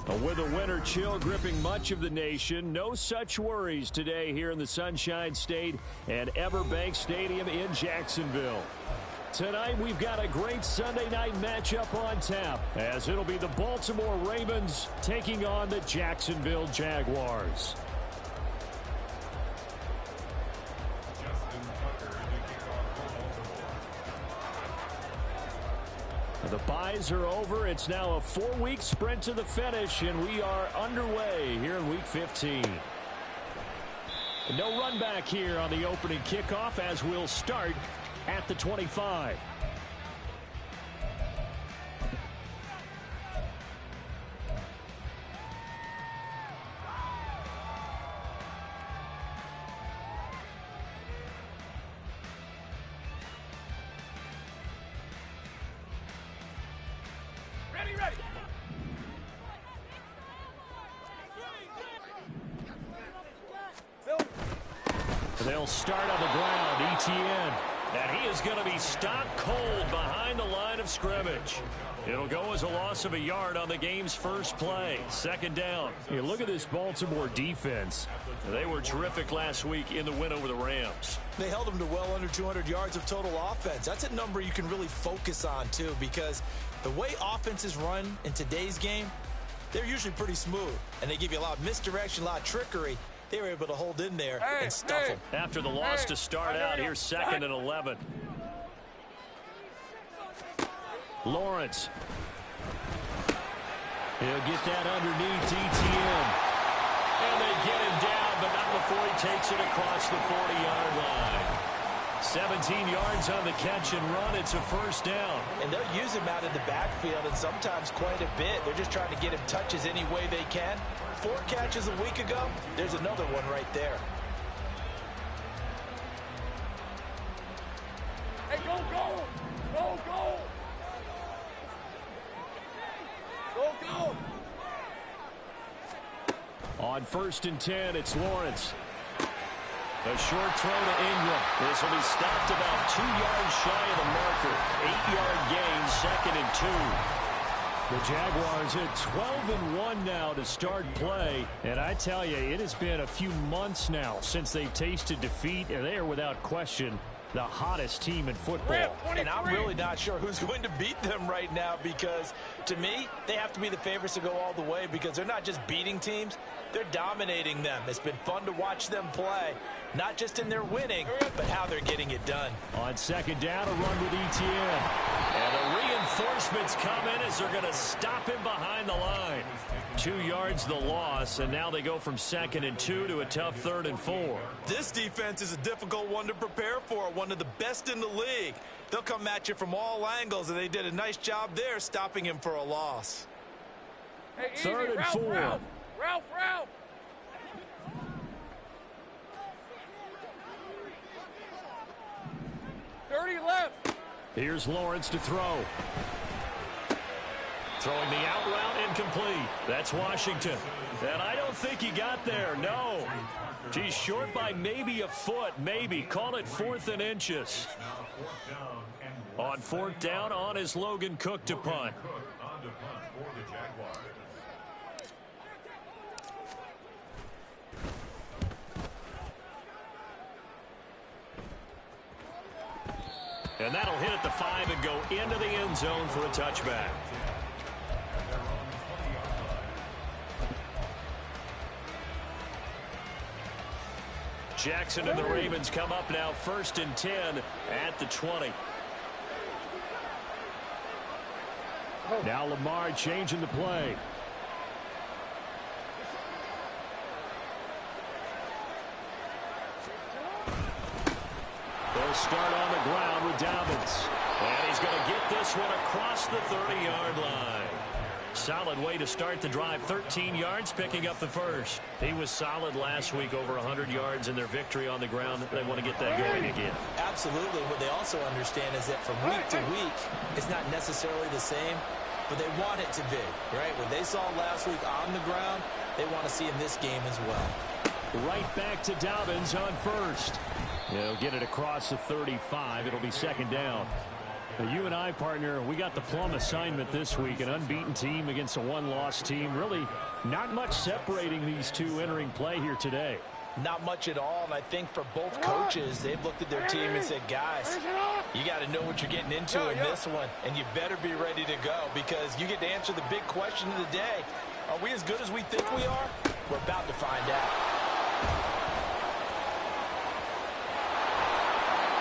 With a winter chill gripping much of the nation, no such worries today here in the Sunshine State at Everbank Stadium in Jacksonville. Tonight, we've got a great Sunday night matchup on tap, as it'll be the Baltimore Ravens taking on the Jacksonville Jaguars. The byes are over. It's now a 4-week sprint to the finish, and we are underway here in Week 15. No run back here on the opening kickoff as we'll start at the 25. They'll start on the ground. ETN. And he is going to be stopped cold behind the line of scrimmage. It'll go as a loss of a yard on the game's first play. Second down. Hey, look at this Baltimore defense. They were terrific last week in the win over the Rams. They held them to well under 200 yards of total offense. That's a number you can really focus on, too, because the way offenses run in today's game, they're usually pretty smooth. And they give you a lot of misdirection, a lot of trickery. They were able to hold in there and stuff them. After the loss to start out, here's 2nd and 11. Lawrence. He'll get that underneath ETN. And they get him down, but not before he takes it across the 40-yard line. 17 yards on the catch and run. It's a first down. And they'll use him out in the backfield, and sometimes quite a bit. They're just trying to get him touches any way they can. 4 catches a week ago. There's another one right there. Hey, go, go! Go, go! Go, go! On 1st and 10, it's Lawrence. A short throw to Ingram. This will be stopped about 2 yards shy of the marker. 8-yard gain, 2nd and 2. The Jaguars hit 12-1 now to start play. And I tell you, it has been a few months now since they've tasted defeat, and they are without question the hottest team in football. And I'm really not sure who's going to beat them right now, because to me, they have to be the favorites to go all the way, because they're not just beating teams, they're dominating them. It's been fun to watch them play, not just in their winning, but how they're getting it done. On 2nd down, a run with ETN. And the reinforcements come in as they're going to stop him behind the line. 2 yards the loss, and now they go from 2nd and 2 to a tough 3rd and 4. This defense is a difficult one to prepare for, one of the best in the league. They'll come at you from all angles, and they did a nice job there stopping him for a loss. Hey, 3rd and 4. Ralph! 30 left. Here's Lawrence to throw. Throwing the out route, incomplete. That's Washington. And I don't think he got there, no. He's short by maybe a foot, maybe. Call it 4th and inches. On 4th down, on is Logan Cook to punt. And that'll hit at the 5 and go into the end zone for a touchback. Jackson and the Ravens come up now 1st and 10 at the 20. Now Lamar changing the play. They'll start on the ground with Dobbins. And he's going to get this one across the 30-yard line. Solid way to start the drive. 13 yards, picking up the first. He was solid last week, over 100 yards in their victory on the ground. They want to get that going again. Absolutely. What they also understand is that from week to week, it's not necessarily the same, but they want it to be, right? What they saw last week on the ground, they want to see in this game as well. Right back to Dobbins on 1st. He'll get it across the 35. It'll be 2nd down. You and I, partner, we got the plum assignment this week. An unbeaten team against a one-loss team. Really not much separating these two entering play here today. Not much at all, and I think for both coaches, they've looked at their team and said, guys, you got to know what you're getting into in this one, and you better be ready to go because you get to answer the big question of the day. Are we as good as we think we are? We're about to find out.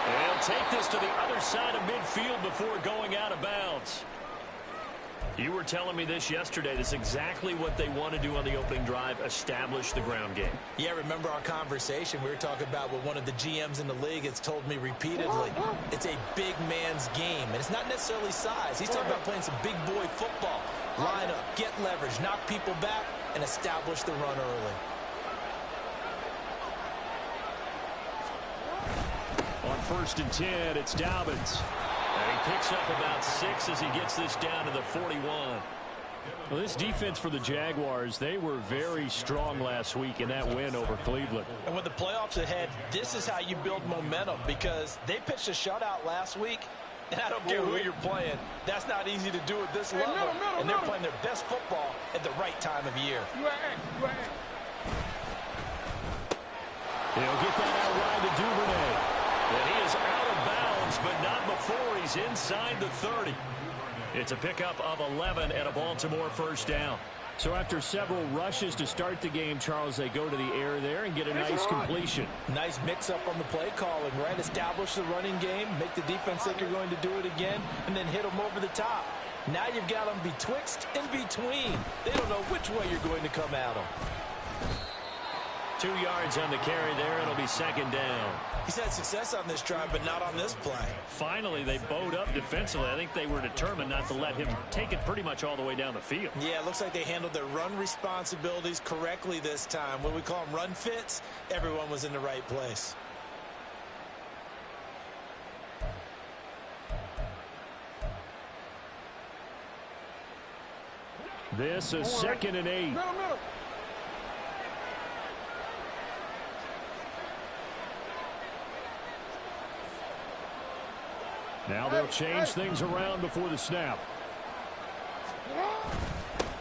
They'll take this to the other side of midfield before going out of bounds. You were telling me this yesterday. This is exactly what they want to do on the opening drive, establish the ground game. Yeah, remember our conversation? We were talking about what one of the GMs in the league has told me repeatedly. It's a big man's game, and it's not necessarily size. He's talking about playing some big boy football. Line up, get leverage, knock people back, and establish the run early. On 1st and 10, it's Dobbins. And he picks up about 6 as he gets this down to the 41. Well, this defense for the Jaguars, they were very strong last week in that win over Cleveland. And with the playoffs ahead, this is how you build momentum because they pitched a shutout last week, and I don't care who you're playing. That's not easy to do at this level, and they're playing their best football at the right time of year. He'll get that out wide to Duvernay. And he is out of bounds, but not before he's inside the 30. It's a pickup of 11 and a Baltimore first down. So after several rushes to start the game, Charles, they go to the air there and get a nice completion. Nice mix-up on the play calling, right? Establish the running game, make the defense think you're going to do it again, and then hit them over the top. Now you've got them betwixt and between. They don't know which way you're going to come at them. 2 yards on the carry there. It'll be second down. He's had success on this drive, but not on this play. Finally, they bowed up defensively. I think they were determined not to let him take it pretty much all the way down the field. Yeah, it looks like they handled their run responsibilities correctly this time. When we call them run fits, everyone was in the right place. This is 2nd and 8. Now they'll change things around before the snap.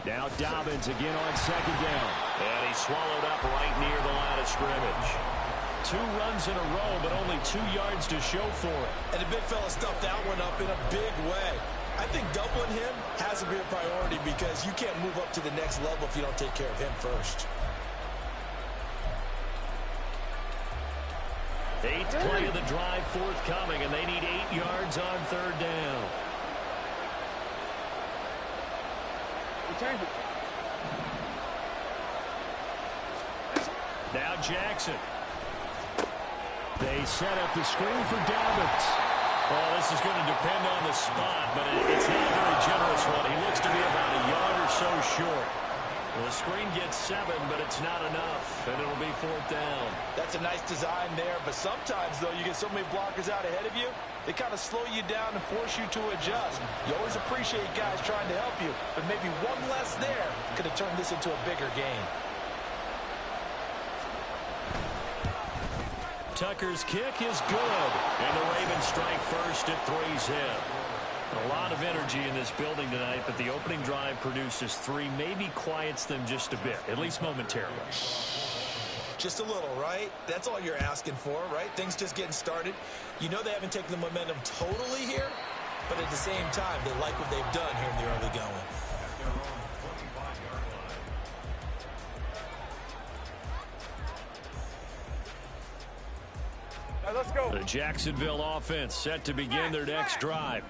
Now Dobbins again on 2nd down. And he's swallowed up right near the line of scrimmage. 2 runs in a row, but only 2 yards to show for it. And the big fella stuffed that one up in a big way. I think doubling him has to be a priority because you can't move up to the next level if you don't take care of him first. 8th play of the drive forthcoming, and they need 8 yards on 3rd down. Now Jackson. They set up the screen for Dobbins. Oh, this is going to depend on the spot, but it's not a very generous one. He looks to be about a yard or so short. Well, the screen gets 7, but it's not enough, and it'll be 4th down. That's a nice design there, but sometimes, though, you get so many blockers out ahead of you, they kind of slow you down and force you to adjust. You always appreciate guys trying to help you, but maybe one less there could have turned this into a bigger game. Tucker's kick is good, and the Ravens strike first at 3 zip. A lot of energy in this building tonight, but the opening drive produces 3, maybe quiets them just a bit, at least momentarily. Just a little, right? That's all you're asking for, right? Things just getting started. You know they haven't taken the momentum totally here, but at the same time, they like what they've done here in the early going. Let's go. The Jacksonville offense set to begin their next drive.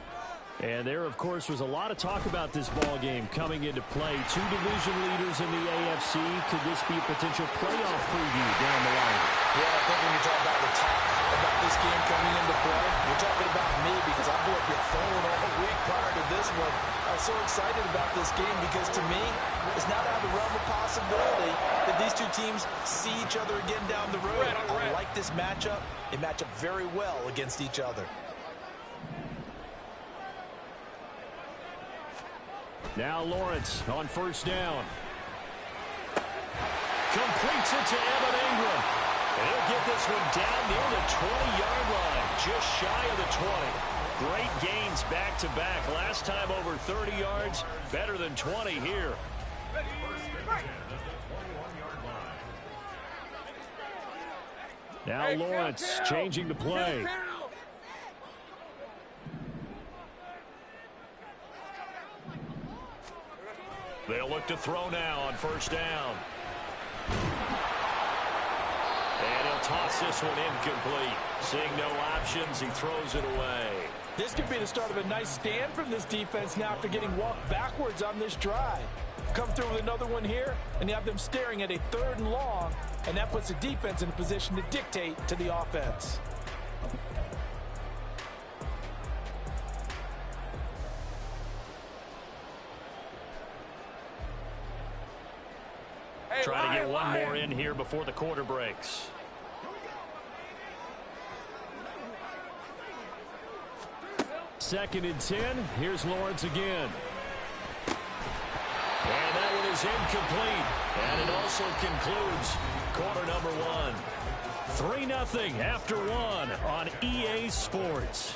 And there, of course, was a lot of talk about this ball game coming into play. 2 division leaders in the AFC. Could this be a potential playoff preview down the line? Yeah, I think when you talk about the talk about this game coming into play, you're talking about me because I blew up your phone all week prior to this one. I was so excited about this game because to me, it's not out of the realm of possibility that these two teams see each other again down the road. I like this matchup. They match up very well against each other. Now Lawrence on 1st down. Completes it to Evan Ingram. And he'll get this one down near the 20-yard line, just shy of the 20. Great gains back-to-back. Last time over 30 yards, better than 20 here. Now Lawrence changing the play. They'll look to throw now on first down. And he'll toss this one incomplete. Seeing no options, he throws it away. This could be the start of a nice stand from this defense now after getting walked backwards on this drive. Come through with another one here, and you have them staring at a 3rd and long, and that puts the defense in a position to dictate to the offense. Trying to get one more in here before the quarter breaks. Second and 10. Here's Lawrence again. And that one is incomplete. And it also concludes quarter number 1. 3-0 after 1 on EA Sports.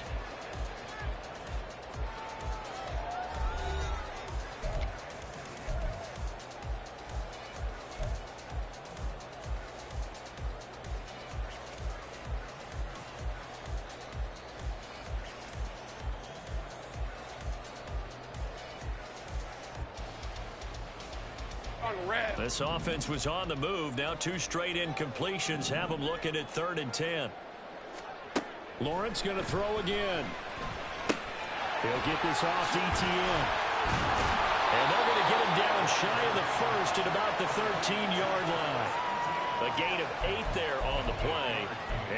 This offense was on the move. Now 2 straight incompletions have them looking at 3rd and 10. Lawrence going to throw again. He'll get this off to ETN. And they're going to get him down shy of the first at about the 13-yard line. A gain of 8 there on the play.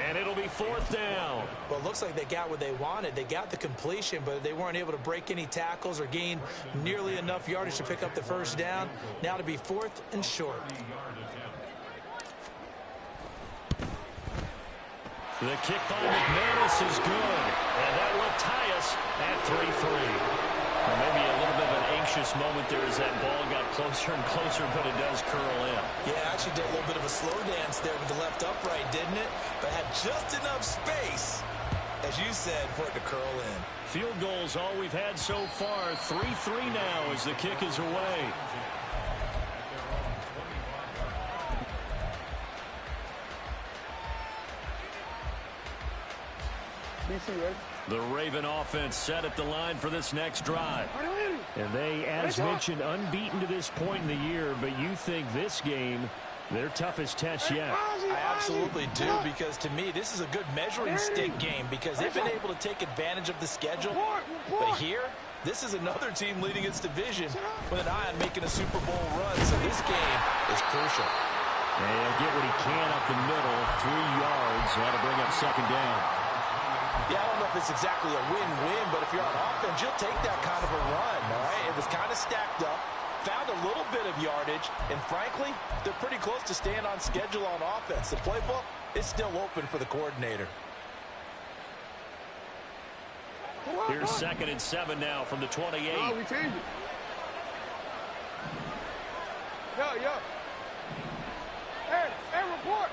And it'll be 4th down. Well, it looks like they got what they wanted. They got the completion, but they weren't able to break any tackles or gain nearly enough yardage to pick up the first down. Now to be 4th and short. The kick by McManus is good. And that will tie us at 3-3. Well, maybe a little bit of an anxious moment there as that ball got closer and closer, but it does curl in. Yeah, actually did a little bit of a slow dance there with the left upright, didn't it? But had just enough space, as you said, for it to curl in. Field goals all we've had so far. 3-3 now as the kick is away. The Raven offense set at the line for this next drive. And they, as mentioned, unbeaten to this point in the year, but you think this game, their toughest test yet? I absolutely do, because to me, this is a good measuring stick game because they've been able to take advantage of the schedule. But here, this is another team leading its division with an eye on making a Super Bowl run, so this game is crucial. And he'll get what he can up the middle, 3 yards. That'll bring up 2nd down. Yeah, I don't know if it's exactly a win-win, but if you're on offense, you'll take that kind of a run, all right? It was kind of stacked up, found a little bit of yardage, and frankly, they're pretty close to staying on schedule on offense. The playbook is still open for the coordinator. Here's 2nd and 7 now from the 28. Oh, we changed it. Yo. Hey, report.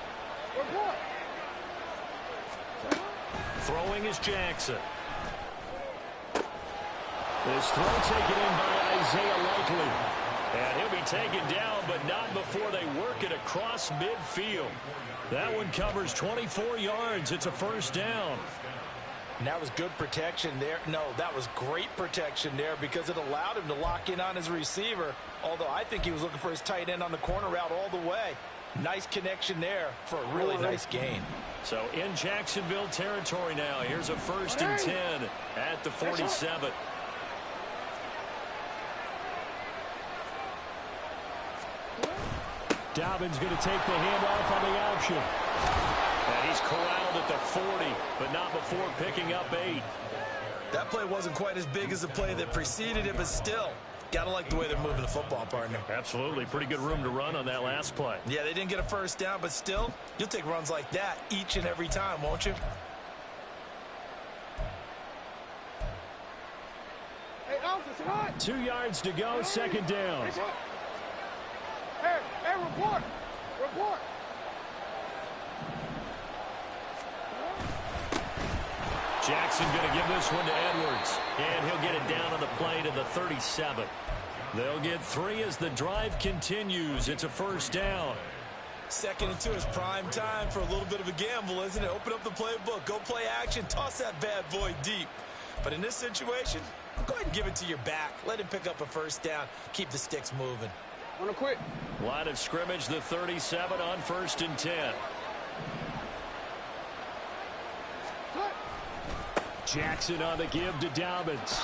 Throwing is Jackson. This throw taken in by Isaiah Likely. And he'll be taken down, but not before they work it across midfield. That one covers 24 yards. It's a 1st down. And that was good protection there. No, that was great protection there because it allowed him to lock in on his receiver, although I think he was looking for his tight end on the corner route all the way. Nice connection there for a really nice gain. So in Jacksonville territory now. Here's a 1st and 10 at the 47. Dobbins going to take the handoff on the option. And he's corralled at the 40, but not before picking up 8. That play wasn't quite as big as the play that preceded it, but still, gotta like the way they're moving the football, partner. Absolutely. Pretty good room to run on that last play. Yeah, they didn't get a 1st down, but still, you'll take runs like that each and every time, won't you? Hey, officer, what? 2 yards to go, 2nd down. Hey, report. Jackson going to give this one to Edwards. And he'll get it down on the play to the 37. They'll get 3 as the drive continues. It's a first down. 2nd and 2 is prime time for a little bit of a gamble, isn't it? Open up the playbook, go play action, toss that bad boy deep. But in this situation, go ahead and give it to your back. Let him pick up a first down. Keep the sticks moving. Wanna quit? Line of scrimmage, the 37 on 1st and 10. Jackson on the give to Dobbins.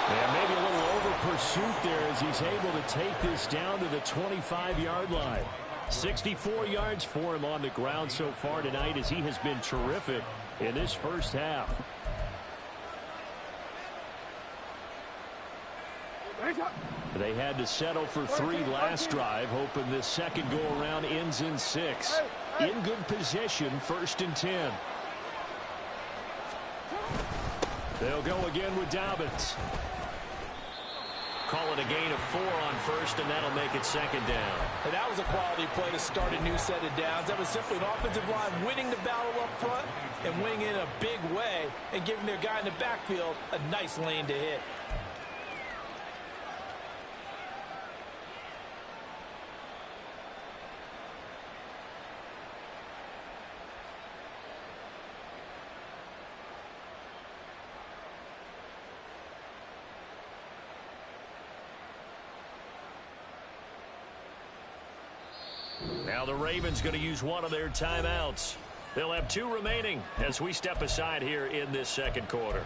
And maybe a little over pursuit there as he's able to take this down to the 25-yard line. 64 yards for him on the ground so far tonight as he has been terrific in this first half. They had to settle for 3 last drive, hoping this second go-around ends in 6. In good position, 1st and 10. They'll go again with Dobbins. Call it a gain of 4 on 1st, and that'll make it 2nd down. And that was a quality play to start a new set of downs. That was simply an offensive line winning the battle up front and winning in a big way and giving their guy in the backfield a nice lane to hit. Now the Ravens going to use one of their timeouts. They'll have 2 remaining as we step aside here in this second quarter.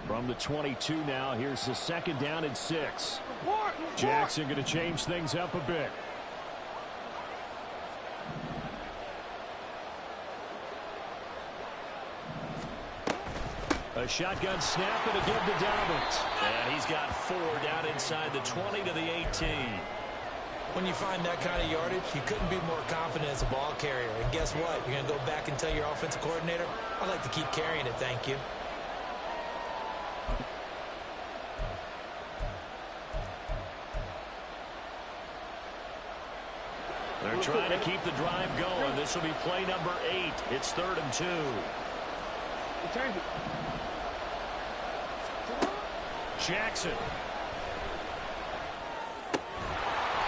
From the 22 now, here's the 2nd down and 6. Jackson going to change things up a bit. A shotgun snap and a give to Dobbins. And he's got 4 down inside the 20 to the 18. When you find that kind of yardage, you couldn't be more confident as a ball carrier. And guess what? You're going to go back and tell your offensive coordinator, I'd like to keep carrying it, thank you. They're trying to keep the drive going. This will be play number 8. It's 3rd and 2. Jackson.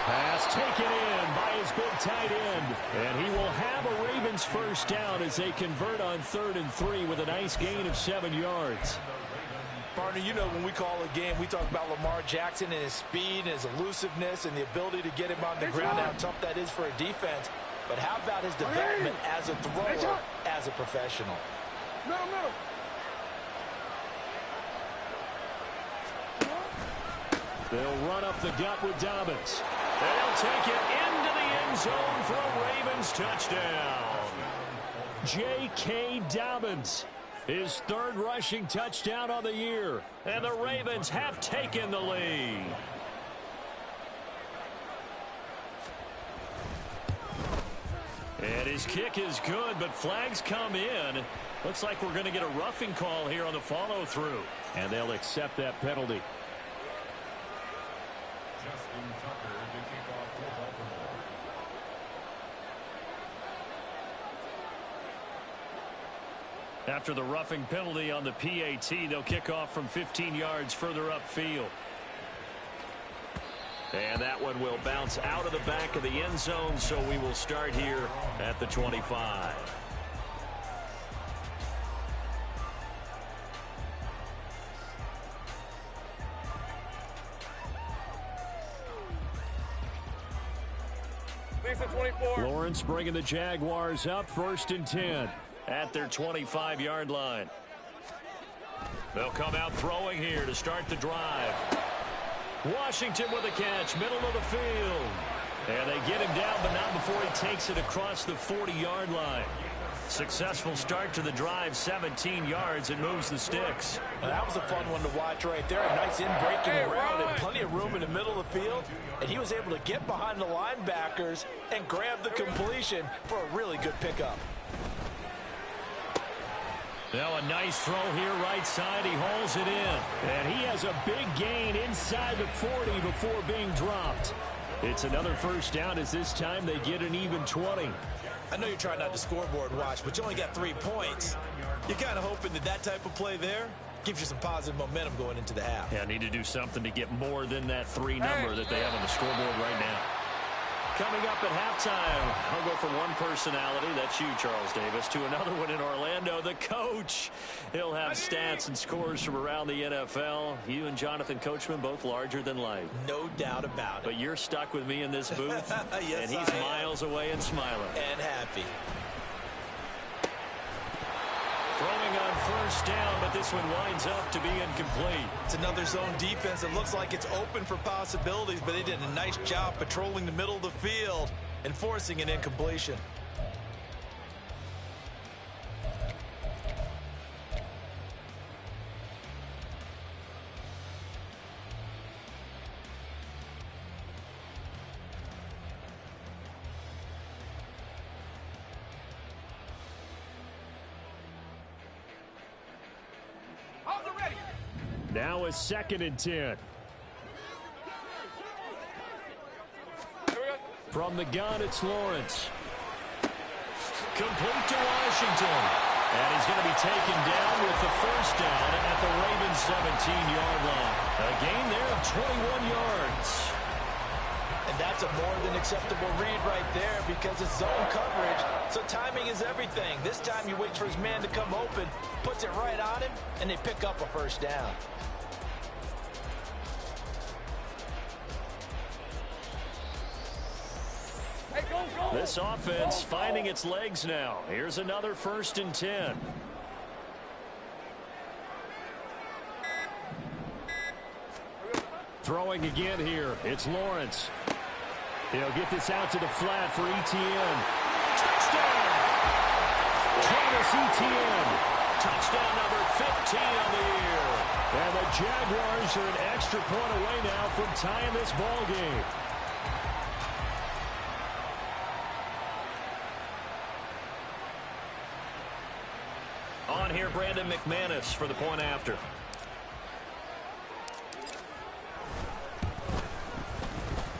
Pass taken in by his big tight end. And he will have a Ravens first down as they convert on 3rd and 3 with a nice gain of 7 yards. Partner, you know when we call a game, we talk about Lamar Jackson and his speed and his elusiveness and the ability to get him on the ground, how tough that is for a defense. But how about his development as a thrower, as a professional? They'll run up the gut with Dobbins. They'll take it into the end zone for a Ravens touchdown. J.K. Dobbins. His 3rd rushing touchdown on the year. And the Ravens have taken the lead. And his kick is good, but flags come in. Looks like we're going to get a roughing call here on the follow-through. And they'll accept that penalty. After the roughing penalty on the PAT, they'll kick off from 15 yards further upfield. And that one will bounce out of the back of the end zone, so we will start here at the 25. Lawrence bringing the Jaguars up 1st and 10 at their 25-yard line. They'll come out throwing here to start the drive. Washington with a catch, middle of the field. And they get him down, but not before he takes it across the 40-yard line. Successful start to the drive, 17 yards, and moves the sticks. Well, that was a fun one to watch right there. A nice in-breaking route and plenty of room in the middle of the field, and he was able to get behind the linebackers and grab the completion for a really good pickup. Now a nice throw here right side. He hauls it in. And he has a big gain inside the 40 before being dropped. It's another first down as this time they get an even 20. I know you're trying not to scoreboard watch, but you only got 3 points. You're kind of hoping that that type of play there gives you some positive momentum going into the half. Yeah, need to do something to get more than that 3 number that they have on the scoreboard right now. Coming up at halftime, I'll go from one personality, that's you, Charles Davis, to another one in Orlando, the coach. He'll have stats and scores from around the NFL. You and Jonathan Coachman both larger than life. No doubt about it. But you're stuck with me in this booth, yes, and he's miles away and smiling. And happy. Throwing on first down, but this one winds up to be incomplete. It's another zone defense. It looks like it's open for possibilities, but they did a nice job patrolling the middle of the field and forcing an incompletion. Now a 2nd and 10. From the gun, it's Lawrence. Complete to Washington. And he's going to be taken down with the first down at the Ravens' 17-yard line. A gain there of 21 yards. And that's a more than acceptable read right there because it's zone coverage, so timing is everything. This time he waits for his man to come open, puts it right on him, and they pick up a first down. This offense finding its legs now. Here's another 1st and 10. Throwing again here. It's Lawrence. He'll get this out to the flat for Etienne. Touchdown! Travis Etienne. Touchdown number 15 on the year. And the Jaguars are an extra point away now from tying this ball game. On here, Brandon McManus for the point after.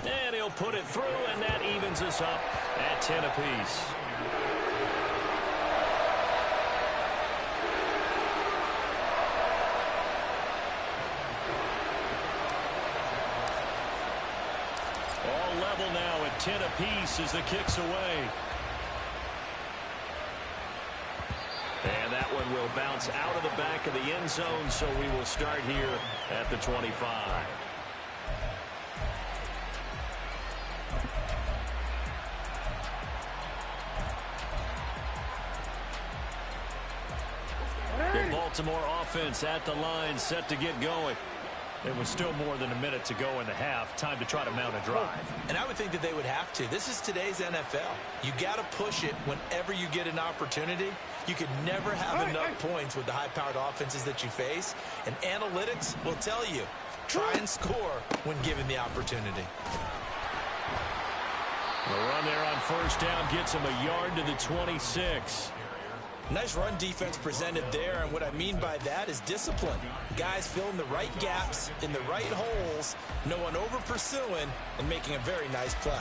And he'll put it through, and that evens us up at 10 apiece. All level now at 10 apiece as the kick's away. And that one will bounce out of the back of the end zone, so we will start here at the 25. The Baltimore offense at the line, set to get going. It was still more than a minute to go in the half. Time to try to mount a drive. And I would think that they would have to. This is today's NFL. You got to push it whenever you get an opportunity. You could never have enough points with the high-powered offenses that you face. And analytics will tell you, try and score when given the opportunity. The run there on first down gets him a yard to the 26. Nice run defense presented there, and what I mean by that is discipline. Guys filling the right gaps in the right holes, no one over pursuing, and making a very nice play.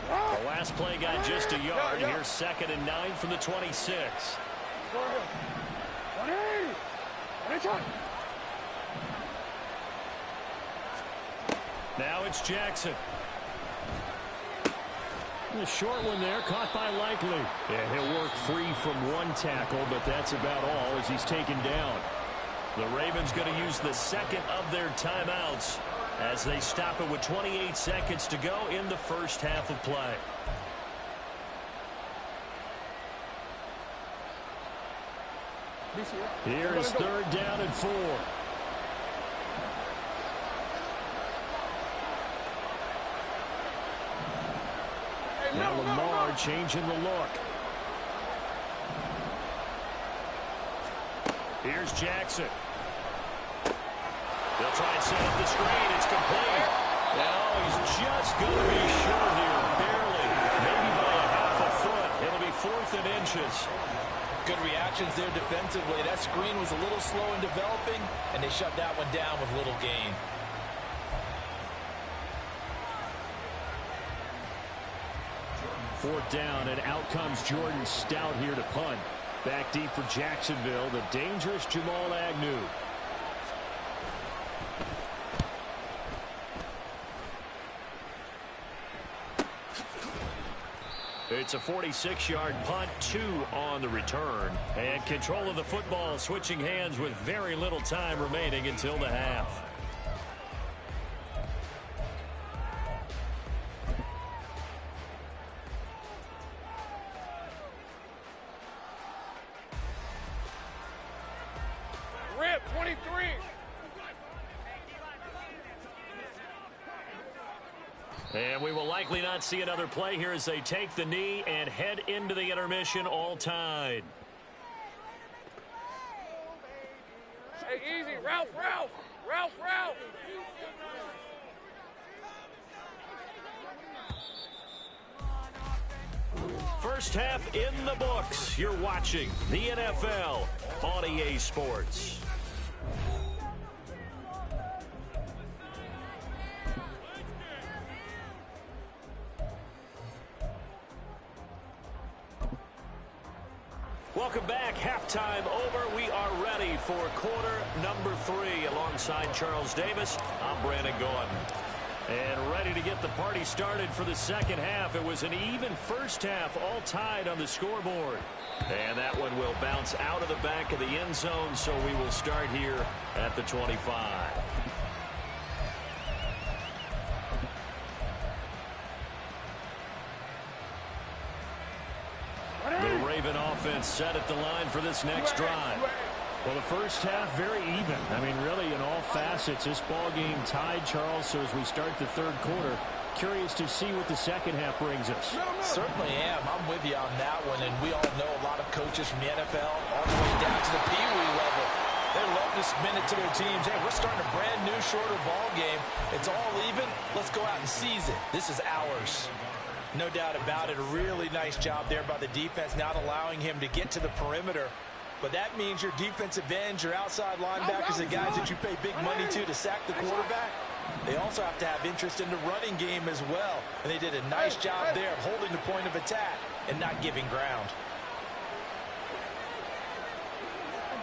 The last play got just a yard. Here's 2nd and 9 from the 26. Now it's Jackson. The short one there, caught by Likely. And he'll work free from one tackle, but that's about all as he's taken down. The Ravens going to use the 2nd of their timeouts as they stop it with 28 seconds to go in the first half of play. Here is 3rd down and 4. Now Lamar changing the look. Here's Jackson. They'll try and set up the screen. It's complete. Now he's just going to be short here, barely, maybe by a half a foot. It'll be 4th and inches. Good reactions there defensively. That screen was a little slow in developing, and they shut that one down with little gain. Fourth down, and out comes Jordan Stout here to punt. Back deep for Jacksonville, the dangerous Jamal Agnew. It's a 46-yard punt, 2 on the return. And control of the football switching hands with very little time remaining until the half. Rip, 23. And we will likely not see another play here as they take the knee and head into the intermission all tied. Hey, easy. Ralph. First half in the books. You're watching the NFL on EA Sports. Welcome back. Halftime over. We are ready for quarter number 3. Alongside Charles Davis, I'm Brandon Gordon. And ready to get the party started for the second half. It was an even first half, all tied on the scoreboard. And that one will bounce out of the back of the end zone, so we will start here at the 25. The Raven offense set at the line for this next drive. Well, the first half, very even. I mean, really, in all facets, this ball game tied, Charles. So as we start the third quarter, curious to see what the second half brings us. Certainly am. I'm with you on that one. And we all know a lot of coaches from the NFL all the way down to the Pee Wee level. They love to spin it to their teams. Hey, we're starting a brand new, shorter ball game. It's all even. Let's go out and seize it. This is ours. No doubt about it. A really nice job there by the defense, not allowing him to get to the perimeter. But that means your defensive ends, your outside linebackers, the guys that you pay big money to sack the quarterback, they also have to have interest in the running game as well. And they did a nice job there of holding the point of attack and not giving ground.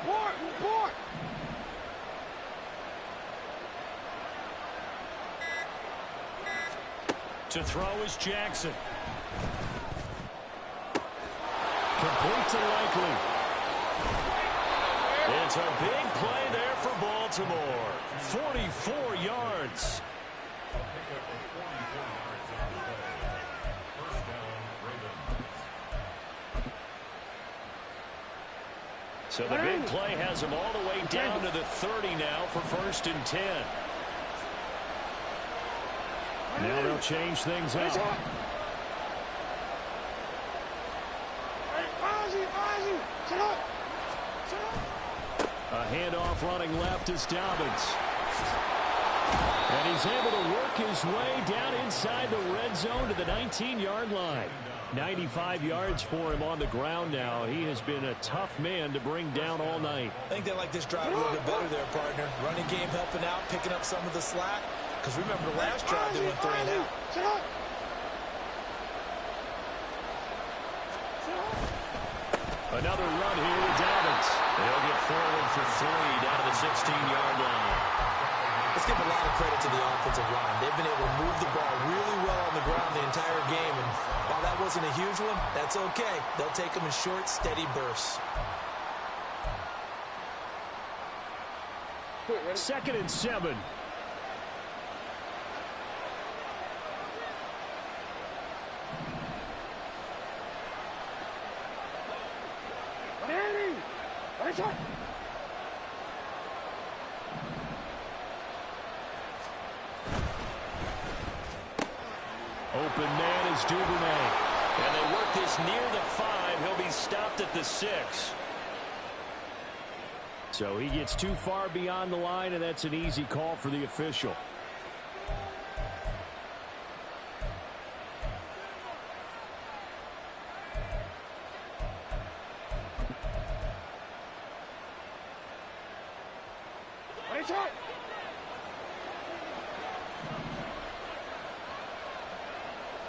Report. To throw is Jackson. Complete to Likely. It's a big play there for Baltimore. 44 yards. So the big play has him all the way down to the 30 now for 1st and 10. Now they'll change things up. A handoff running left is Dobbins. And he's able to work his way down inside the red zone to the 19-yard line. 95 yards for him on the ground now. He has been a tough man to bring down all night. I think they like this drive a little bit better there, partner. Running game helping out, picking up some of the slack. Because remember the last drive they went 3 and out. Another run here with Dobbins. They'll get forward for 3 down to the 16-yard line. Let's give a lot of credit to the offensive line. They've been able to move the ball really well on the ground the entire game. And while that wasn't a huge one, that's okay. They'll take them in short, steady bursts. 2nd and 7. Open man is Duvernay. And they work this near the 5. He'll be stopped at the 6. So he gets too far beyond the line, and that's an easy call for the official.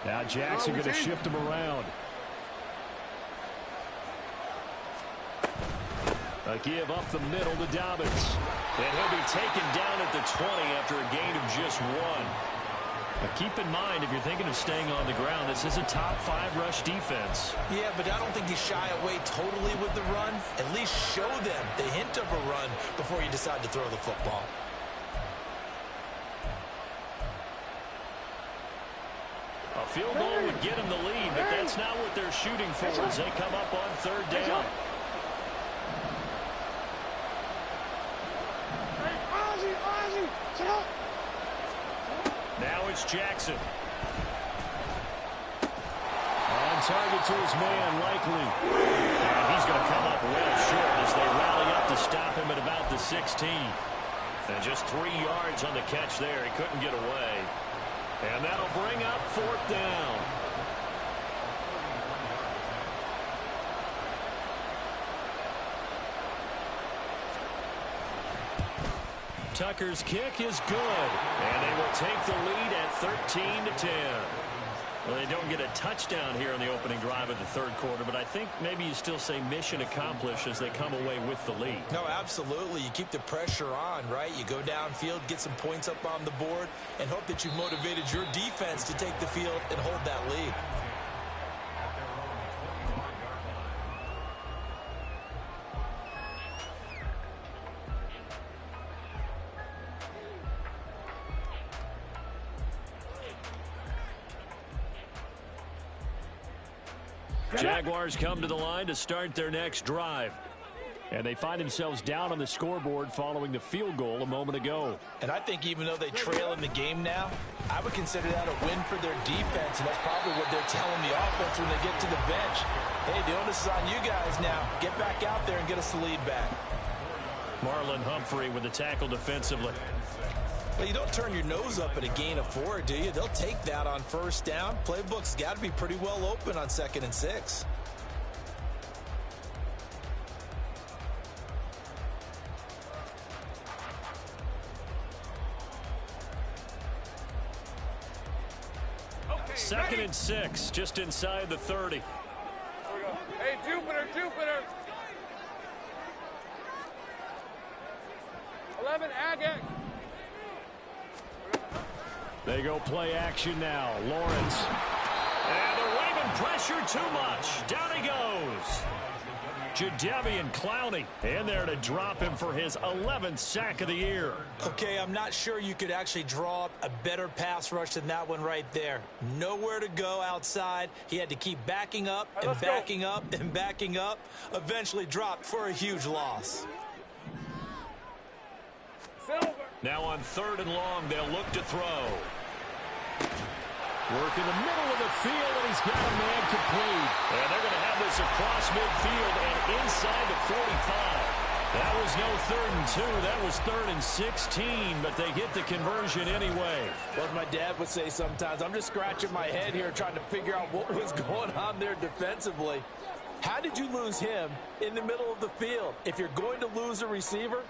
Now Jackson going to shift him around. A give up the middle to Dobbins. And he'll be taken down at the 20 after a gain of just 1. But keep in mind, if you're thinking of staying on the ground, this is a top 5 rush defense. Yeah, but I don't think you shy away totally with the run. At least show them the hint of a run before you decide to throw the football. A field goal would get them the lead, but that's not what they're shooting for as they come up on 3rd down. Now it's Jackson. On target to his man, Likely. And he's going to come up well short as they rally up to stop him at about the 16. And just 3 yards on the catch there. He couldn't get away. And that'll bring up 4th down. Tucker's kick is good. And they will take the lead at 13-10. Well, they don't get a touchdown here in the opening drive of the 3rd quarter, but I think maybe you still say mission accomplished as they come away with the lead. No, absolutely. You keep the pressure on, right? You go downfield, get some points up on the board, and hope that you've motivated your defense to take the field and hold that lead. Jaguars come to the line to start their next drive. And they find themselves down on the scoreboard following the field goal a moment ago. And I think even though they trail in the game now, I would consider that a win for their defense, and that's probably what they're telling the offense when they get to the bench. Hey, the onus is on you guys now. Get back out there and get us the lead back. Marlon Humphrey with the tackle defensively. Well, you don't turn your nose up at a gain of 4, do you? They'll take that on 1st down. Playbook's got to be pretty well open on 2nd and 6. Okay, 2nd and 6, just inside the 30. Here we go. Hey, Jupiter, Jupiter. 11, Agate. They go play action now. Lawrence. And they're waving pressure too much. Down he goes. Jadeveon Clowney in there to drop him for his 11th sack of the year. Okay, I'm not sure you could actually draw up a better pass rush than that one right there. Nowhere to go outside. He had to keep backing up and backing up and backing up. Eventually dropped for a huge loss. Silver. Now on 3rd and long, they'll look to throw. Work in the middle of the field, and he's got a man complete. And they're going to have this across midfield and inside the 45. That was no 3rd and 2. That was 3rd and 16, but they get the conversion anyway. Well, as my dad would say sometimes, I'm just scratching my head here trying to figure out what was going on there defensively. How did you lose him in the middle of the field? If you're going to lose a receiver,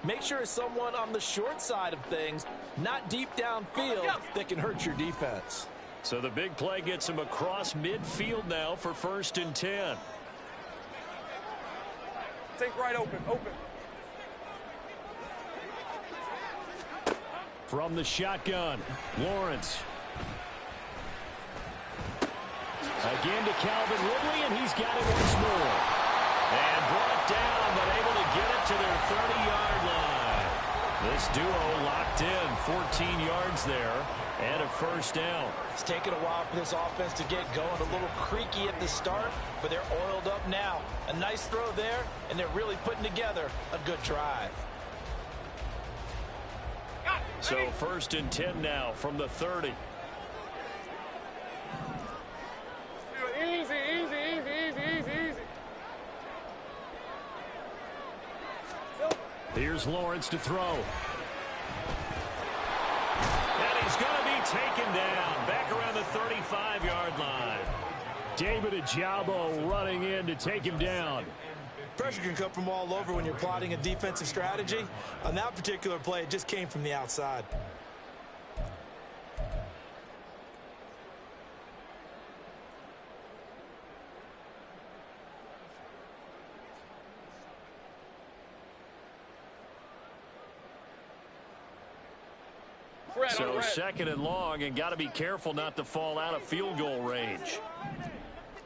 make sure it's someone on the short side of things, not deep downfield, that can hurt your defense. So the big play gets him across midfield now for 1st and 10. Think right open, open. From the shotgun, Lawrence. Again to Calvin Ridley, and he's got it once more. And brought down, but able to get it to their 30-yard line. This duo locked in, 14 yards there, and a 1st down. It's taken a while for this offense to get going. A little creaky at the start, but they're oiled up now. A nice throw there, and they're really putting together a good drive. So 1st and 10 now from the 30. Easy, easy, easy, easy, easy, easy. Silver. Here's Lawrence to throw. And he's going to be taken down back around the 35-yard line. David Ojabo running in to take him down. Pressure can come from all over when you're plotting a defensive strategy. On that particular play, it just came from the outside. So second and long, and got to be careful not to fall out of field goal range.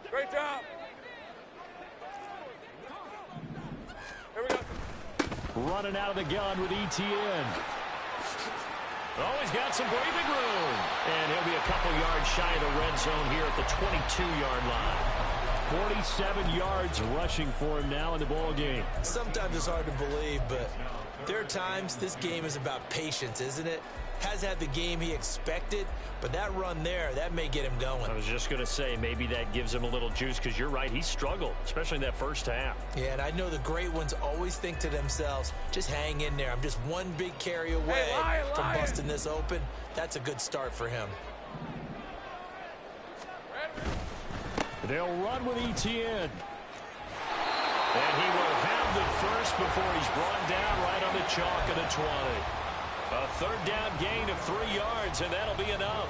Great job. Here we go. Running out of the gun with ETN. Oh, he's got some breathing room. And he'll be a couple yards shy of the red zone here at the 22-yard line. 47 yards rushing for him now in the ball game. Sometimes it's hard to believe, but there are times this game is about patience, isn't it? Has had the game he expected, but that run there, that may get him going. I was just going to say, maybe that gives him a little juice, because you're right, he struggled, especially in that first half. Yeah, and I know the great ones always think to themselves, just hang in there. I'm just one big carry away from busting this open. That's a good start for him. They'll run with ETN. And he will have the first before he's brought down right on the chalk of the 20. A third down gain of 3 yards, and that'll be enough.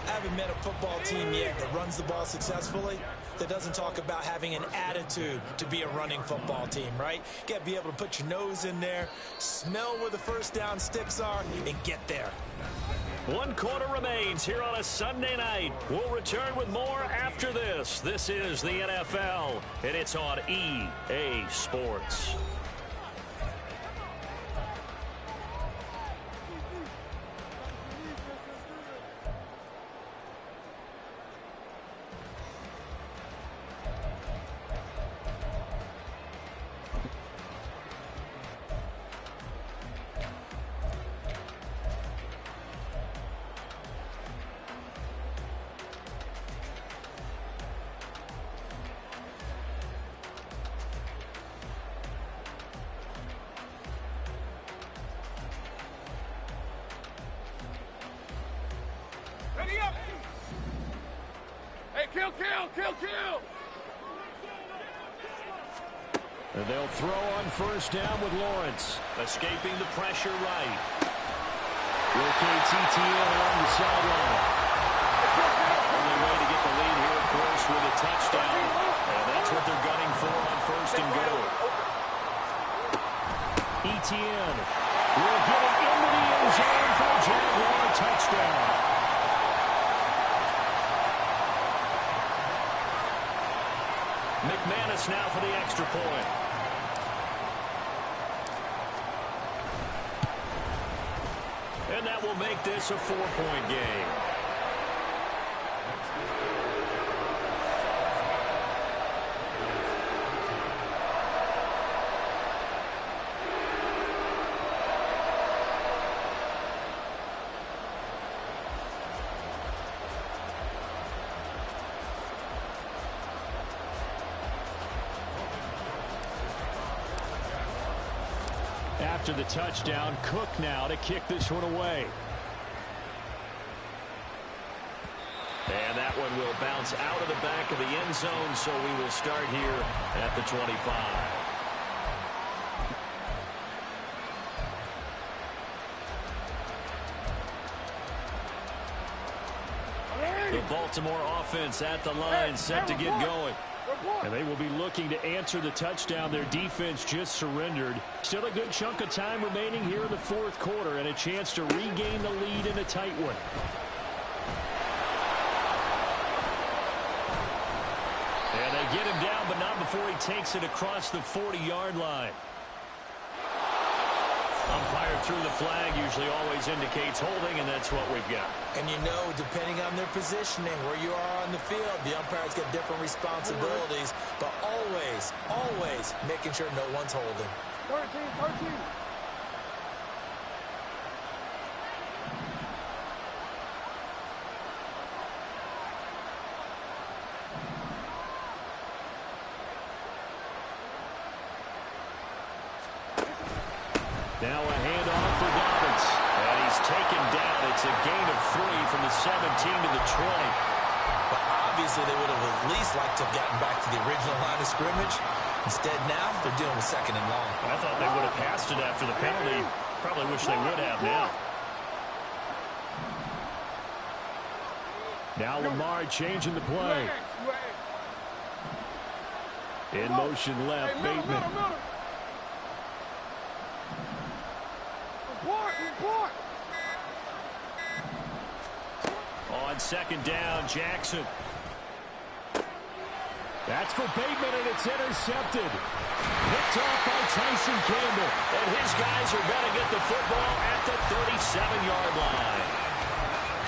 I haven't met a football team yet that runs the ball successfully that doesn't talk about having an attitude to be a running football team, right? You got to be able to put your nose in there, smell where the first down sticks are, and get there. 1 quarter remains here on a Sunday night. We'll return with more after this. This is the NFL, and it's on EA Sports. Ready up. Hey, kill. And they'll throw on first down with Lawrence. Escaping the pressure right. Rotates ETN along the sideline. Only way to get the lead here, of course, with a touchdown. And that's what they're gunning for on first and goal. ETN will get it into the end zone for a Jaguar touchdown. McManus now for the extra point. And that will make this a 4-point game. After the touchdown, Cook now to kick this one away. And that one will bounce out of the back of the end zone, so we will start here at the 25. The Baltimore offense at the line, set to get going. And they will be looking to answer the touchdown their defense just surrendered. Still a good chunk of time remaining here in the fourth quarter, and a chance to regain the lead in a tight one. And they get him down, but not before he takes it across the 40-yard line. Umpire threw the flag, usually always indicates holding, and that's what we've got. And you know, depending on their positioning, where you are on the field, the umpires get different responsibilities, but always making sure no one's holding. 13. Now a handoff for Dobbins. And he's taken down. It's a gain of 3 from the 17 to the 20. But obviously they would have at least liked to have gotten back to the original line of scrimmage. Instead now they're dealing with 2nd and long. I thought they would have passed it after the penalty. Probably wish they would have now. Now Lamar changing the play. In motion left, Bateman. On 2nd down, Jackson. That's for Bateman, and it's intercepted. Picked off by Tyson Campbell. And his guys are going to get the football at the 37-yard line.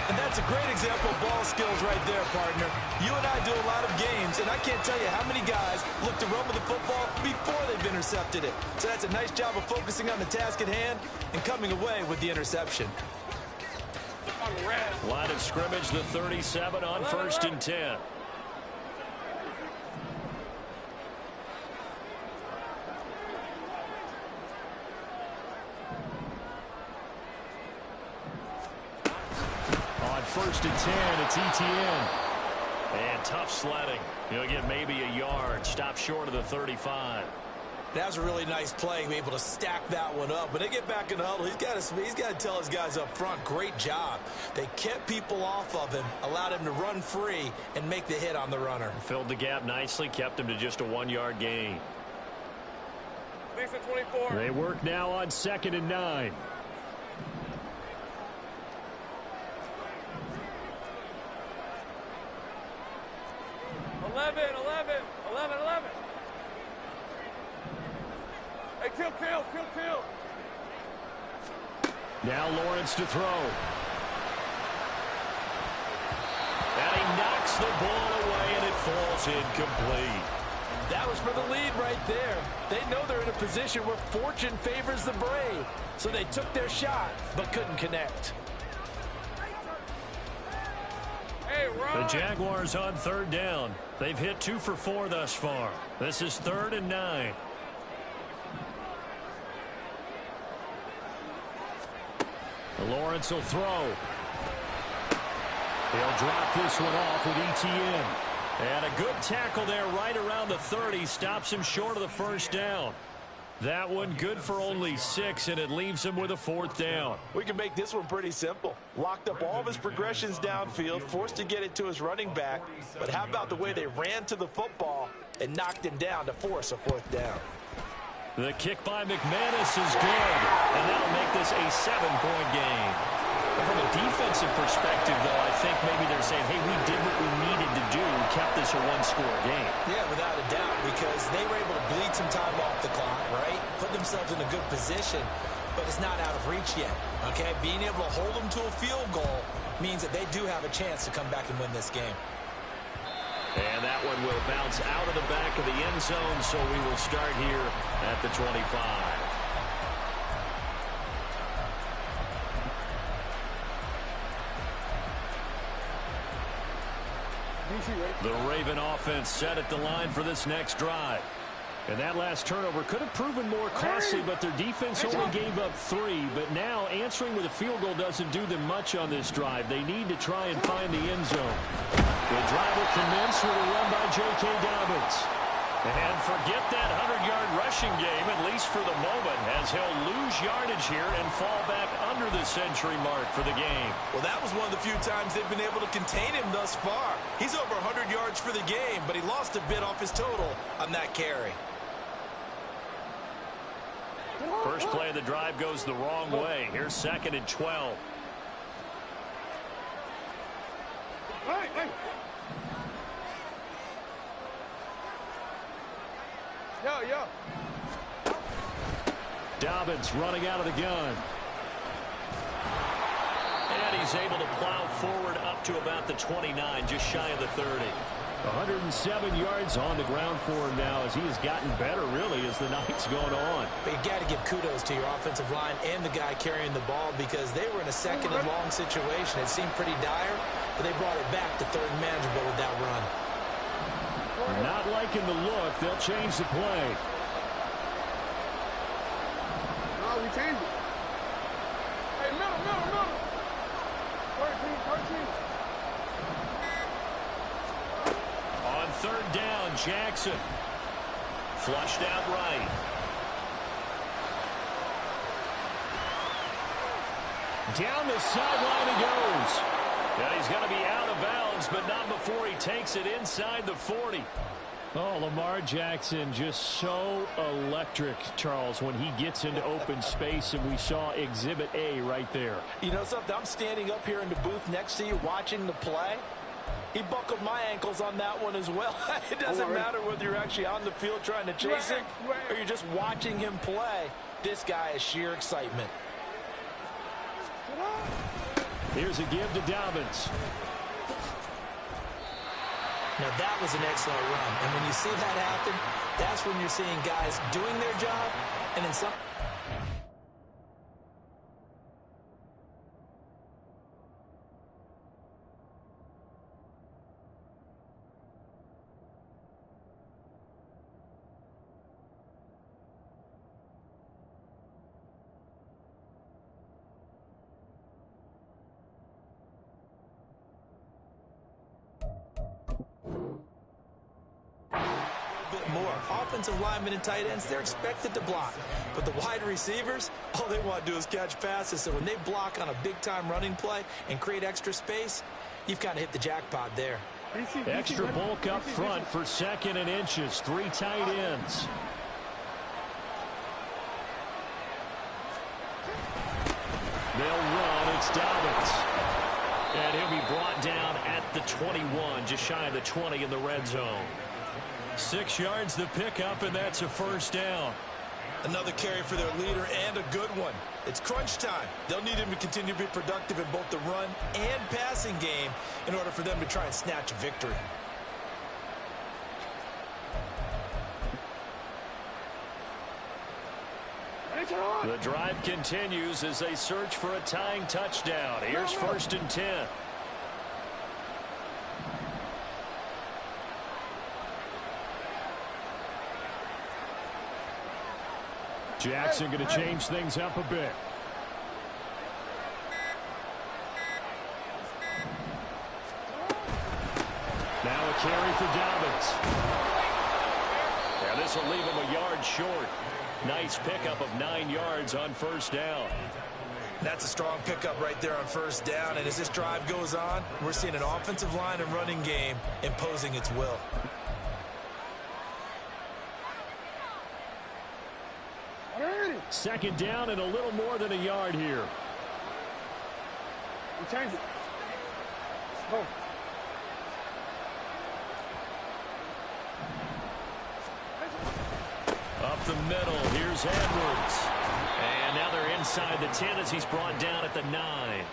And that's a great example of ball skills right there, partner. You and I do a lot of games, and I can't tell you how many guys look to run with the football before they've intercepted it. So that's a nice job of focusing on the task at hand and coming away with the interception. Line of scrimmage, the 37 on 1st and 10. On 1st and 10, it's ETN. And tough sledding. He'll get maybe a yard. Stop short of the 35. That was a really nice play, be able to stack that one up. When they get back in the huddle, he's got to tell his guys up front, great job. They kept people off of him, allowed him to run free and make the hit on the runner. Filled the gap nicely, kept him to just a 1-yard gain. Lisa 24. They work now on 2nd and 9. Eleven. Hey, kill. Now Lawrence to throw. And he knocks the ball away, and it falls incomplete. That was for the lead right there. They know they're in a position where fortune favors the brave. So they took their shot, but couldn't connect. Hey, The Jaguars on 3rd down. They've hit 2 for 4 thus far. This is 3rd and 9. Lawrence will throw. He'll drop this one off with ETN. And a good tackle there right around the 30. Stops him short of the 1st down. That one good for only 6, and it leaves him with a 4th down. We can make this one pretty simple. Locked up all of his progressions downfield, forced to get it to his running back. But how about the way they ran to the football and knocked him down to force a 4th down? The kick by McManus is good, and that'll make this a 7-point game. From a defensive perspective, though, I think maybe they're saying, hey, we did what we needed to do, kept this a 1-score game. Yeah, without a doubt, because they were able to bleed some time off the clock, right? Put themselves in a good position, but it's not out of reach yet, okay? Being able to hold them to a field goal means that they do have a chance to come back and win this game. And that one will bounce out of the back of the end zone, so we will start here at the 25. The Raven offense set at the line for this next drive. And that last turnover could have proven more costly, but their defense only gave up 3. But now answering with a field goal doesn't do them much on this drive. They need to try and find the end zone. The drive will commence with a run by J.K. Dobbins. And forget that 100-yard rushing game, at least for the moment, as he'll lose yardage here and fall back under the century mark for the game. Well, that was one of the few times they've been able to contain him thus far. He's over 100 yards for the game, but he lost a bit off his total on that carry. First play of the drive goes the wrong way. Here's 2nd and 12. Hey. Yo. Dobbins running out of the gun. And he's able to plow forward up to about the 29, just shy of the 30. 107 yards on the ground for him now as he has gotten better, really, as the night's gone on. But you got to give kudos to your offensive line and the guy carrying the ball, because they were in a 2nd and long situation. It seemed pretty dire, but they brought it back to 3rd and manageable with that run. Not liking the look. They'll change the play. change it. Hey, middle. 13. On third down, Jackson. Flushed out right. Down the sideline he goes. Now he's going to be out of bounds, but not before he takes it inside the 40. Oh, Lamar Jackson just so electric, Charles, when he gets into open space, and we saw Exhibit A right there. You know something? I'm standing up here in the booth next to you watching the play. He buckled my ankles on that one as well. It doesn't matter whether you're actually on the field trying to chase him or you're just watching him play. This guy is sheer excitement. Here's a give to Dobbins. Now, that was an excellent run. And when you see that happen, that's when you're seeing guys doing their job and then some. More offensive linemen and tight ends, they're expected to block, but the wide receivers, all they want to do is catch passes. So when they block on a big-time running play and create extra space, you've kind of hit the jackpot there. Extra bulk up front for 2nd and inches. 3 tight ends. They'll run. It's Dobbins, and he'll be brought down at the 21, just shy of the 20 in the red zone. 6 yards the pickup, and that's a first down. Another carry for their leader, and a good one. It's crunch time. They'll need him to continue to be productive in both the run and passing game in order for them to try and snatch a victory. The drive continues as they search for a tying touchdown. Here's 1st and 10. Jackson going to change things up a bit. Now a carry for Dobbins. Now this will leave him a yard short. Nice pickup of 9 yards on first down. That's a strong pickup right there on first down. And as this drive goes on, we're seeing an offensive line and running game imposing its will. Second down and a little more than a yard here. We change it. Go. Up the middle, here's Edwards. And now they're inside the 10 as he's brought down at the 9.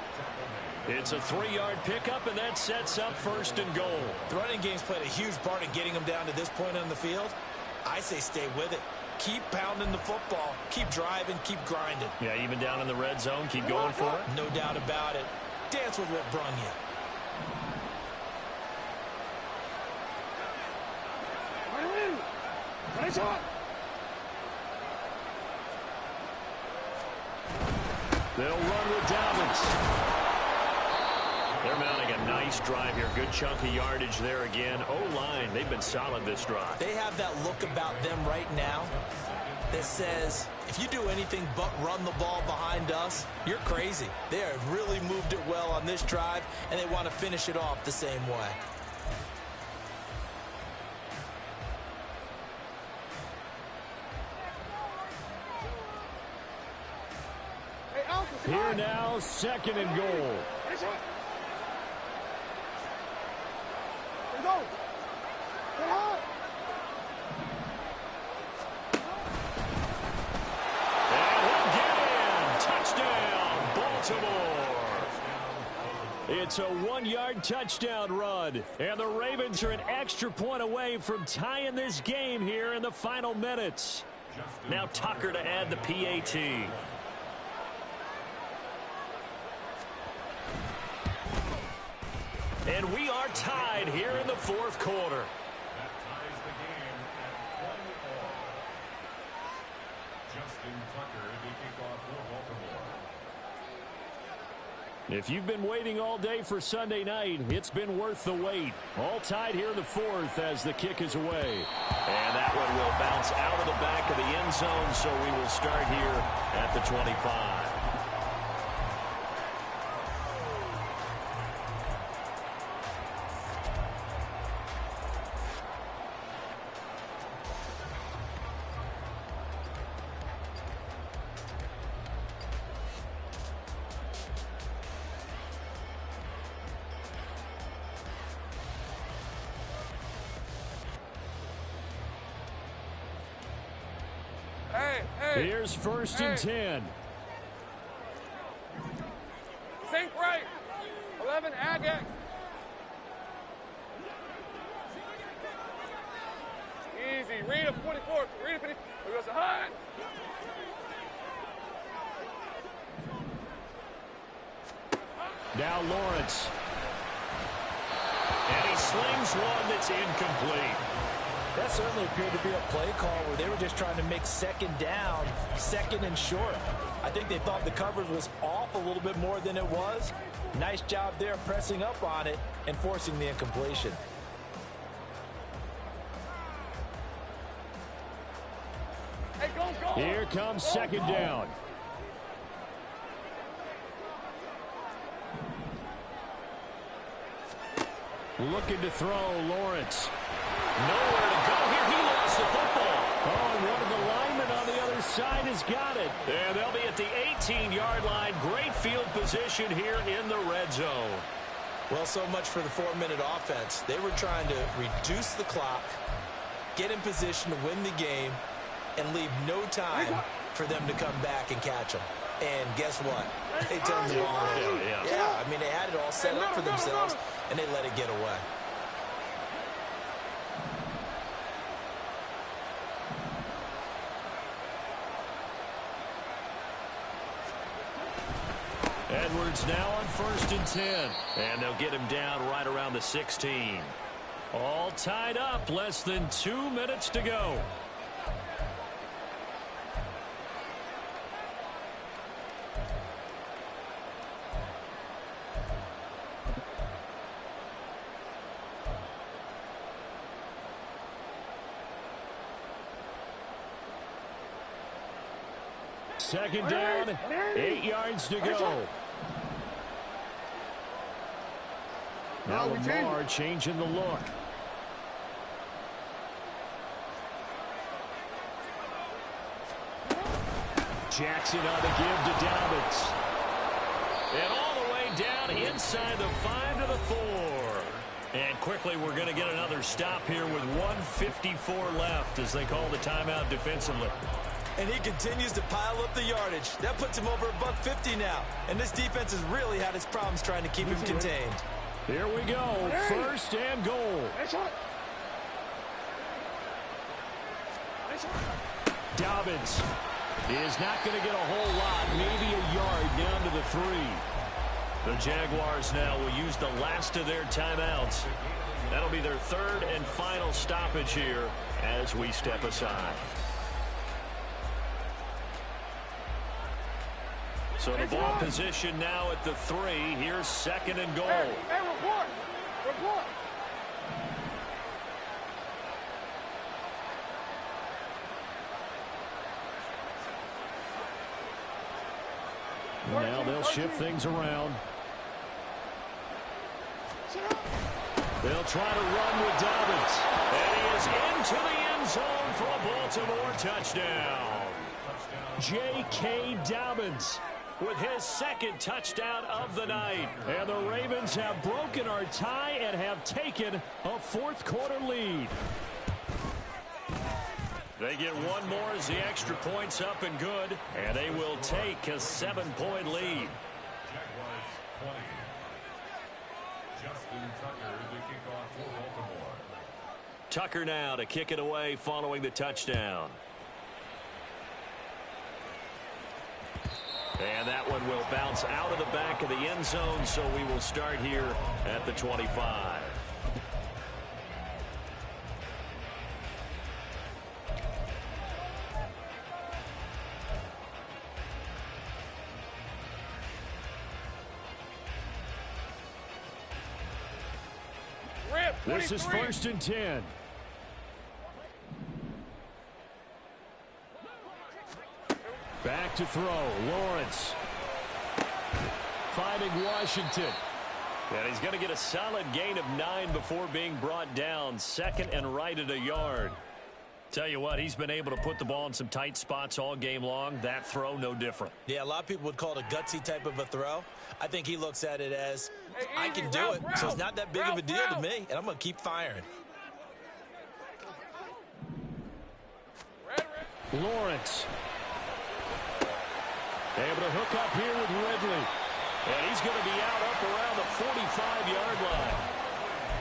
It's a 3-yard pickup, and that sets up 1st and goal. The running game's played a huge part in getting them down to this point on the field. I say stay with it. Keep pounding the football. Keep driving. Keep grinding. Yeah, even down in the red zone, keep going for it. No doubt about it. Dance with what brung you. They'll run with Dobbins. They're mounting a nice drive here. Good chunk of yardage there again. O-line, they've been solid this drive. They have that look about them right now that says, if you do anything but run the ball behind us, you're crazy. They have really moved it well on this drive, and they want to finish it off the same way. Here now, 2nd and goal. Go. And he'll get in. Touchdown, Baltimore. It's a 1-yard touchdown run. And the Ravens are an extra point away from tying this game here in the final minutes. Now Tucker to add the PAT. And we are tied here in the 4th quarter. That ties the game at 1-all. Justin Tucker to kick off If you've been waiting all day for Sunday night, it's been worth the wait. All tied here in the fourth as the kick is away. And that one will bounce out of the back of the end zone, so we will start here at the 25. Here's first and 10. Sink right. 11, ag X. Easy. Read a 44. Read a 50. We go to high. Now Lawrence. And he slings one that's incomplete. That certainly appeared to be a play call where they were just trying to make second down, second and short. I think they thought the coverage was off a little bit more than it was. Nice job there pressing up on it and forcing the incompletion. Hey, go. Here comes second down. Looking to throw, Lawrence. Nowhere to go here. He lost the football. Oh, and one of the linemen on the other side has got it. And they'll be at the 18-yard line. Great field position here in the red zone. Well, so much for the 4-minute offense. They were trying to reduce the clock, get in position to win the game, and leave no time for them to come back and catch them. And guess what? They turned the ball over. Yeah, I mean, they had it all set up for themselves, and they let it get away. Edwards now on first and 10. And they'll get him down right around the 16. All tied up. Less than 2 minutes to go. Second down, 8 yards to go. Now Lamar changing the look. Jackson on the give to Dobbins. And all the way down inside the 5 to the 4. And quickly we're going to get another stop here with 1:54 left as they call the timeout defensively. And he continues to pile up the yardage. That puts him over $150 now. And this defense has really had its problems trying to keep him contained. Here we go. First and goal. Dobbins is not going to get a whole lot. Maybe a yard down to the 3. The Jaguars now will use the last of their timeouts. That'll be their third and final stoppage here as we step aside. So the ball position now at the 3. Here's second and goal. Hey, report. Now they'll shift things around. They'll try to run with Dobbins. And he is into the end zone for a Baltimore touchdown. J.K. Dobbins with his second touchdown of the night. And the Ravens have broken our tie and have taken a fourth-quarter lead. They get one more as the extra point's up and good, and they will take a 7-point lead. Jaguars 20. Justin Tucker, the kickoff for Baltimore. Tucker now to kick it away following the touchdown. And that one will bounce out of the back of the end zone, so we will start here at the 25. This is 1st and 10. Back to throw. Lawrence. Finding Washington. And he's going to get a solid gain of 9 before being brought down. 2nd and right at a yard. Tell you what, he's been able to put the ball in some tight spots all game long. That throw, no different. Yeah, a lot of people would call it a gutsy type of a throw. I think he looks at it as, I can do it, so it's not that big of a deal to me, and I'm going to keep firing. Lawrence. Able to hook up here with Ridley. And he's going to be out up around the 45-yard line.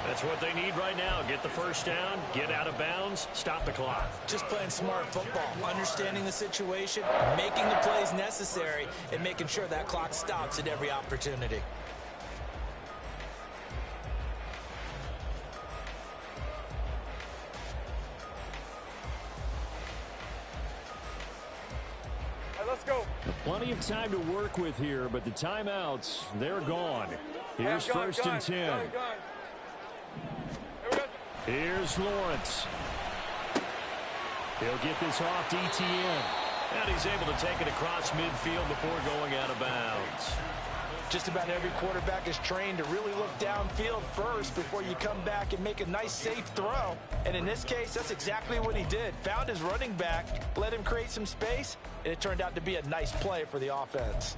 That's what they need right now. Get the first down, get out of bounds, stop the clock. Just playing smart football, understanding the situation, making the plays necessary, and making sure that clock stops at every opportunity. Let's go. Plenty of time to work with here, but the timeouts, they're gone. Here's 1st and 10. Here's Lawrence. He'll get this off to ETN. And he's able to take it across midfield before going out of bounds. Just about every quarterback is trained to really look downfield first before you come back and make a nice, safe throw. And in this case, that's exactly what he did. Found his running back, let him create some space, and it turned out to be a nice play for the offense.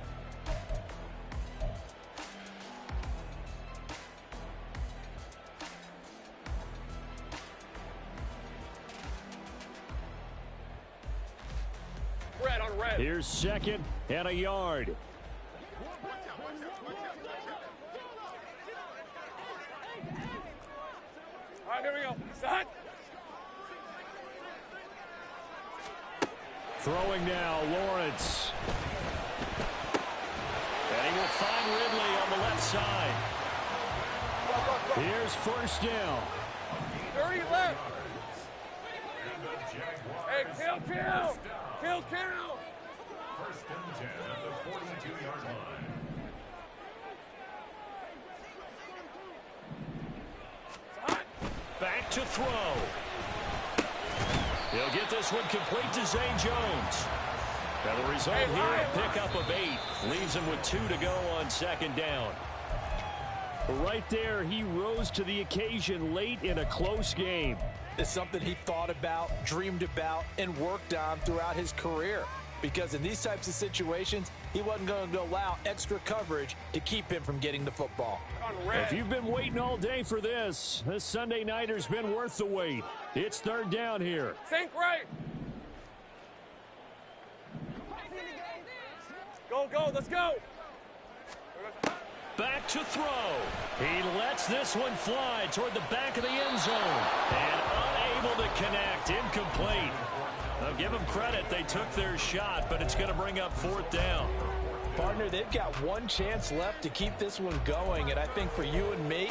Red on red. Here's 2nd and a yard. All right, here we go. Set. Throwing now, Lawrence. And he will find Ridley on the left side. Here's 1st down. 30 left. Hey, kill. Kill. 1st and 10 at the 42-yard line. Back to throw. He'll get this one complete to Zay Jones. Now the result here, a pickup of 8. Leaves him with 2 to go on 2nd down. Right there, he rose to the occasion late in a close game. It's something he thought about, dreamed about, and worked on throughout his career. Because in these types of situations, he wasn't going to allow extra coverage to keep him from getting the football. If you've been waiting all day for this Sunday nighter's been worth the wait. It's 3rd down here. Sink right. Go. Let's go. Back to throw. He lets this one fly toward the back of the end zone. And unable to connect. Incomplete. I'll give them credit. They took their shot, but it's going to bring up 4th down. Partner, they've got one chance left to keep this one going, and I think for you and me,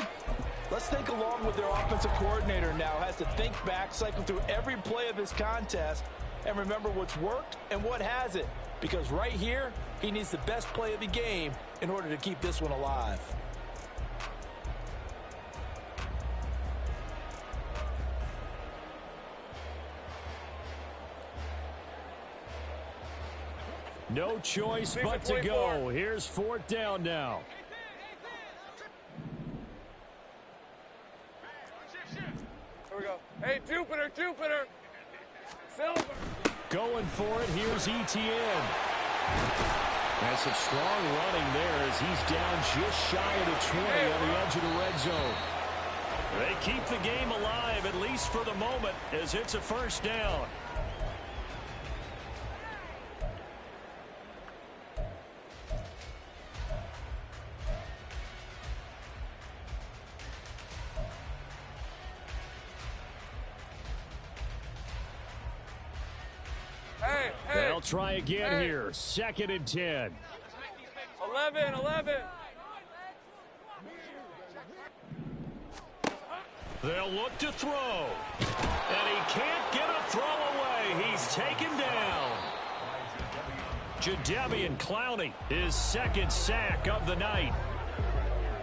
let's think along with their offensive coordinator now. Has to think back, cycle through every play of this contest, and remember what's worked and what hasn't. Because right here, he needs the best play of the game in order to keep this one alive. No choice but to go. Here's 4th down now. Here we go. Hey, Jupiter. Silver. Going for it. Here's ETN. And some strong running there as he's down just shy of the 20 on the edge of the red zone. They keep the game alive, at least for the moment, as it's a 1st down. They'll try again here. 2nd and 10. 11. They'll look to throw. And he can't get a throw away. He's taken down. Jadeveon Clowney, his 2nd sack of the night.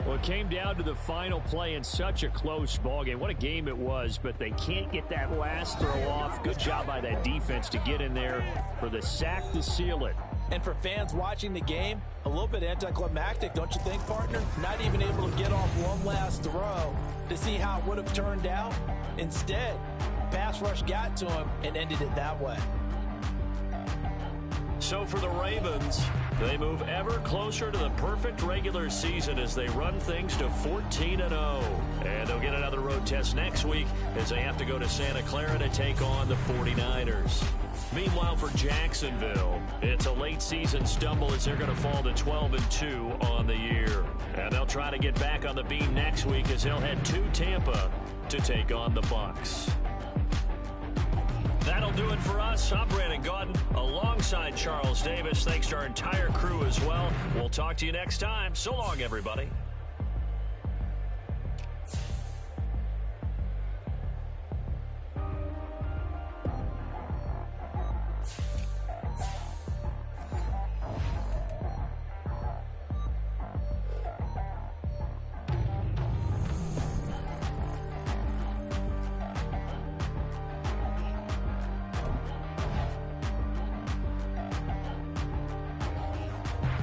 Well, it came down to the final play in such a close ballgame. What a game it was, but they can't get that last throw off. Good job by that defense to get in there for the sack to seal it. And for fans watching the game, a little bit anticlimactic, don't you think, partner? Not even able to get off one last throw to see how it would have turned out. Instead, pass rush got to him and ended it that way. So for the Ravens, they move ever closer to the perfect regular season as they run things to 14-0. And they'll get another road test next week as they have to go to Santa Clara to take on the 49ers. Meanwhile, for Jacksonville, it's a late season stumble as they're going to fall to 12-2 on the year. And they'll try to get back on the beam next week as they'll head to Tampa to take on the Bucs. That'll do it for us. I'm Brandon Gaudin alongside Charles Davis. Thanks to our entire crew as well. We'll talk to you next time. So long, everybody.